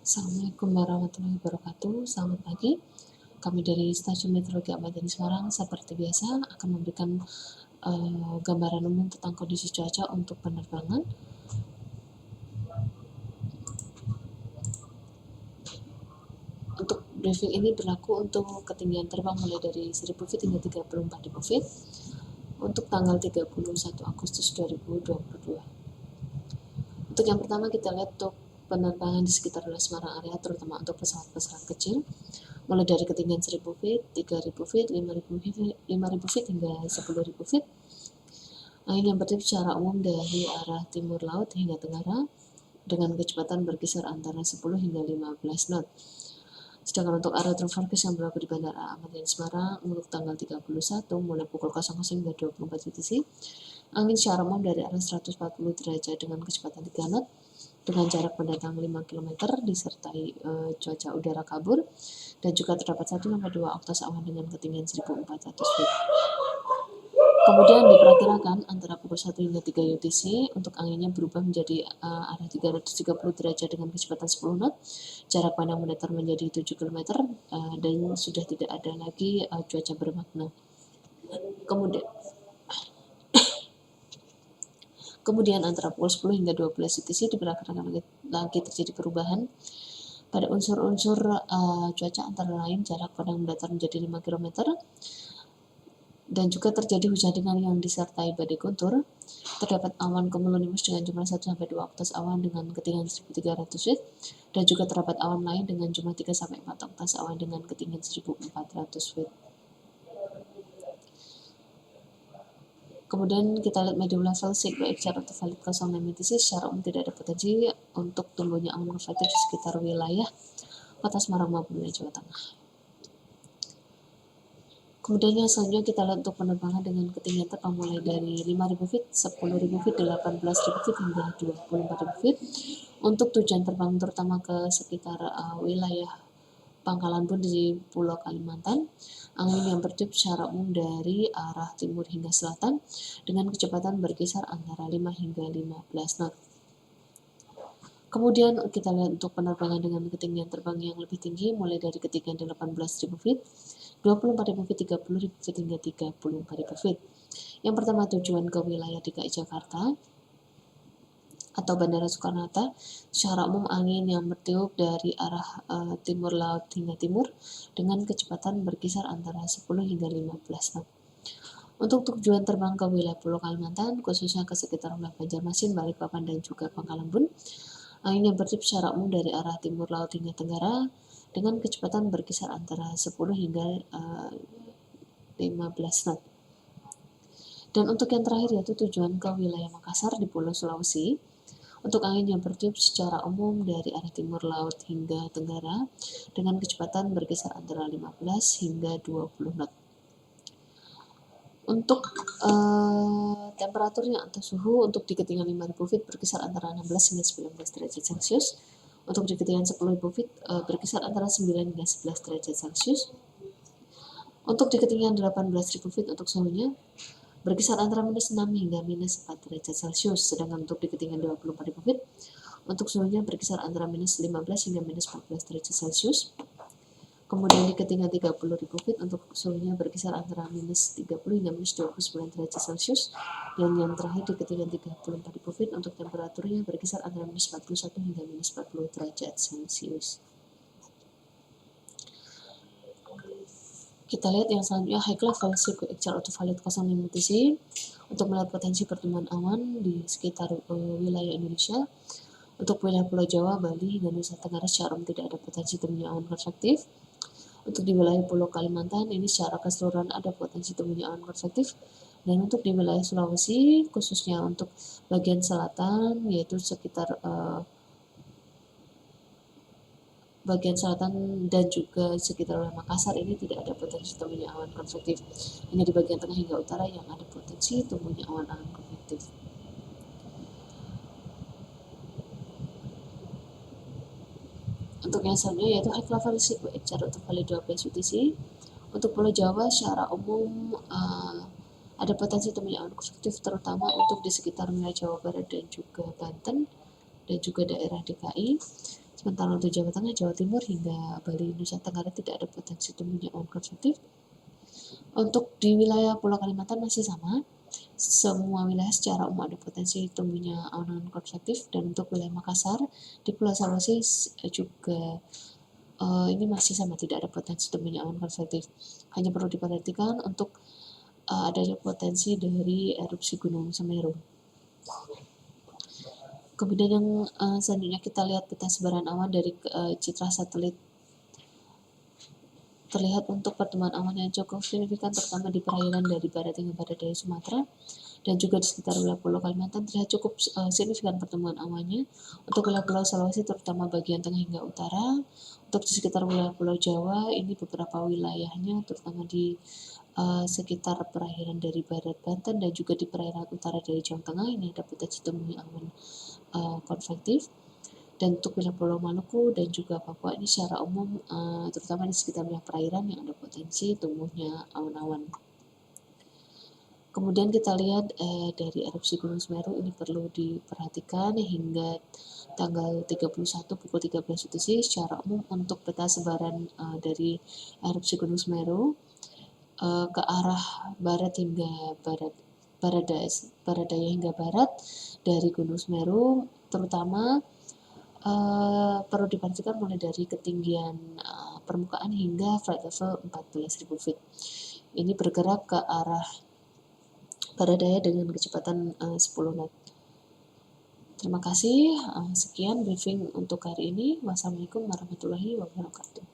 Assalamualaikum warahmatullahi wabarakatuh. Selamat pagi. Kami dari Stasiun Meteorologi Ahmad Yani Semarang seperti biasa akan memberikan gambaran umum tentang kondisi cuaca untuk penerbangan. Untuk briefing ini berlaku untuk ketinggian terbang mulai dari 1000 feet hingga 34.000 feet untuk tanggal 31 Agustus 2022. Untuk yang pertama kita lihat untuk penerbangan di sekitar Semarang area, terutama untuk pesawat-pesawat kecil, mulai dari ketinggian 1000 feet, 3000 feet, 5000 feet hingga 10.000 feet. Angin yang bertiup secara umum dari arah timur laut hingga tenggara dengan kecepatan berkisar antara 10 hingga 15 knot. Sedangkan untuk area forecast yang berlaku di Bandara Ahmad Yani Semarang untuk tanggal 31 mulai pukul 00 hingga 24 UTC, angin secara umum dari arah 140 derajat dengan kecepatan 3 knot dengan jarak mendatang 5 km disertai cuaca udara kabur dan juga terdapat 1-2 oktas awan dengan ketinggian 1400 feet. Kemudian diperkirakan antara pukul 1 hingga 3 UTC untuk anginnya berubah menjadi arah 330 derajat dengan kecepatan 10 knot, jarak pandang mendatar menjadi 7 km dan sudah tidak ada lagi cuaca bermakna. Kemudian antara pukul 10 hingga 12 UTC diperkirakan lagi terjadi perubahan pada unsur-unsur cuaca, antara lain jarak pandang mendatar menjadi 5 km dan juga terjadi hujan ringan yang disertai badai guntur. Terdapat awan cumulonimbus dengan jumlah 1-2 oktas awan dengan ketinggian 1300 feet dan juga terdapat awan lain dengan jumlah 3-4 oktas awan dengan ketinggian 1400 feet. Kemudian kita lihat medium level CQXR atau valid 06 UTC, secara umum tidak ada potensi untuk tumbuhnya awan konvektif di sekitar wilayah Kota Semarang maupun wilayah Jawa Tengah. Kemudian yang selanjutnya kita lihat untuk penerbangan dengan ketinggian terbang mulai dari 5.000 feet, 10.000 feet, 18.000 feet hingga 24.000 feet untuk tujuan terbang terutama ke sekitar wilayah Pangkalan Bun di Pulau Kalimantan. Angin yang bertiup secara umum dari arah timur hingga selatan dengan kecepatan berkisar antara 5 hingga 15 knot. Kemudian kita lihat untuk penerbangan dengan ketinggian terbang yang lebih tinggi mulai dari ketinggian 18.000 feet, 24.000 feet, 30.000 feet hingga 34.000 feet. Yang pertama tujuan ke wilayah DKI Jakarta atau Bandara Soekarno-Hatta. Secara umum angin yang bertiup dari arah timur laut hingga timur dengan kecepatan berkisar antara 10 hingga 15 knot. Untuk tujuan terbang ke wilayah Pulau Kalimantan, khususnya ke sekitar wilayah Banjarmasin, Balikpapan dan juga Pangkalan Bun, angin yang bertiup secara umum dari arah timur laut hingga tenggara dengan kecepatan berkisar antara 10 hingga 15 knot. Dan untuk yang terakhir yaitu tujuan ke wilayah Makassar di Pulau Sulawesi. Untuk angin yang bertiup secara umum dari arah timur laut hingga tenggara dengan kecepatan berkisar antara 15 hingga 20 knot. Untuk temperaturnya atau suhu untuk di ketinggian 5.000 feet berkisar antara 16 hingga 19 derajat Celcius. Untuk di ketinggian 10.000 feet berkisar antara 9 hingga 11 derajat Celcius. Untuk di ketinggian 18.000 feet untuk suhunya berkisar antara minus 6 hingga minus 4 derajat Celcius. Sedangkan untuk di ketinggian 24.000 feet untuk suhunya berkisar antara minus 15 hingga minus 14 derajat Celcius. Kemudian di ketinggian 30.000 feet untuk suhunya berkisar antara minus 30 hingga minus 29 derajat Celcius. Dan yang terakhir di ketinggian 34.000 feet untuk temperaturnya berkisar antara minus 41 hingga minus 40 derajat Celcius. Kita lihat yang selanjutnya high level CQXR atau valid 05 UTC untuk melihat potensi pertumbuhan awan di sekitar wilayah Indonesia. Untuk wilayah Pulau Jawa, Bali, dan Nusa Tenggara secara umum tidak ada potensi tumbuhnya awan konvektif. Untuk di wilayah Pulau Kalimantan ini secara keseluruhan ada potensi tumbuhnya awan konvektif. Dan untuk di wilayah Sulawesi khususnya untuk bagian selatan yaitu sekitar bagian selatan dan juga sekitar Makassar ini tidak ada potensi tumbuhnya awan konvektif. Hanya di bagian tengah hingga utara yang ada potensi tumbuhnya awan-awan konvektif. Untuk yang selanjutnya yaitu high level CQXR atau valid 12 UTC. Untuk Pulau Jawa secara umum ada potensi tumbuhnya awan konvektif terutama untuk di sekitar wilayah Jawa Barat dan juga Banten dan juga daerah DKI. Sementara untuk Jawa Tengah, Jawa Timur hingga Bali, Nusa Tenggara tidak ada potensi tumbuhnya awan konvektif. Untuk di wilayah Pulau Kalimantan masih sama, semua wilayah secara umum ada potensi tumbuhnya awan konvektif, dan untuk wilayah Makassar di Pulau Sulawesi juga ini masih sama, tidak ada potensi tumbuhnya awan konvektif. Hanya perlu diperhatikan untuk adanya potensi dari erupsi Gunung Semeru. Kemudian yang selanjutnya kita lihat peta sebaran awan dari citra satelit. Terlihat untuk pertemuan awan yang cukup signifikan, terutama di perairan dari barat hingga barat daya Sumatera, dan juga di sekitar wilayah Pulau Kalimantan terlihat cukup signifikan pertemuan awannya. Untuk wilayah Pulau Sulawesi terutama bagian tengah hingga utara. Untuk di sekitar wilayah Pulau Jawa ini beberapa wilayahnya terutama di sekitar perairan dari barat Banten dan juga di perairan utara dari Jawa Tengah ini ada potensi tumbuhnya awan konvektif. Dan untuk wilayah Pulau Maluku dan juga Papua ini secara umum terutama di sekitar wilayah perairan yang ada potensi tumbuhnya awan-awan. Kemudian kita lihat dari erupsi Gunung Semeru ini perlu diperhatikan hingga tanggal 31 pukul 13 UTC secara umum untuk peta sebaran dari erupsi Gunung Semeru ke arah barat hingga barat daya hingga barat dari Gunung Semeru, terutama perlu diperhatikan mulai dari ketinggian permukaan hingga flight level 14.000 feet. Ini bergerak ke arah barat daya dengan kecepatan 10 knot. Terima kasih. Sekian briefing untuk hari ini. Wassalamualaikum warahmatullahi wabarakatuh.